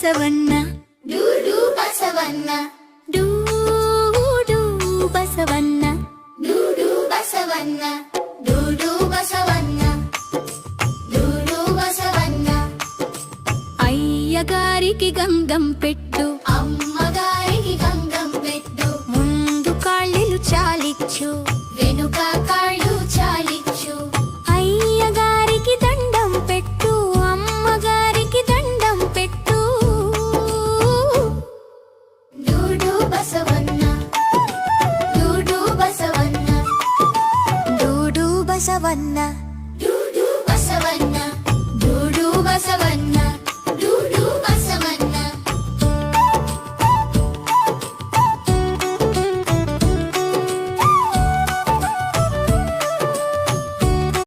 ಬಸವಣ್ಣ ಡೂಡು ಬಸವಣ್ಣ ಡೂಡು ಬಸವಣ್ಣ ಡೂಡು ಬಸವಣ್ಣ ಡೂಡು ಬಸವಣ್ಣ ಡೂಡು ಬಸವಣ್ಣ అయ్యగారికి గంగం పెట్టు అమ్మగారికి గంగం పెట్టు ముందు కాళ్ళెలు చాలిచ్చు వెనుక కాళ్ళు చాలిచ్చు అయ్యగారికి దండం పెట్టు అమ్మగారికి దండం పెట్టు డూడు బసవన్న డూడు బసవన్న డూడు బసవన్న డూడు బసవన్న డూడు బసవన్న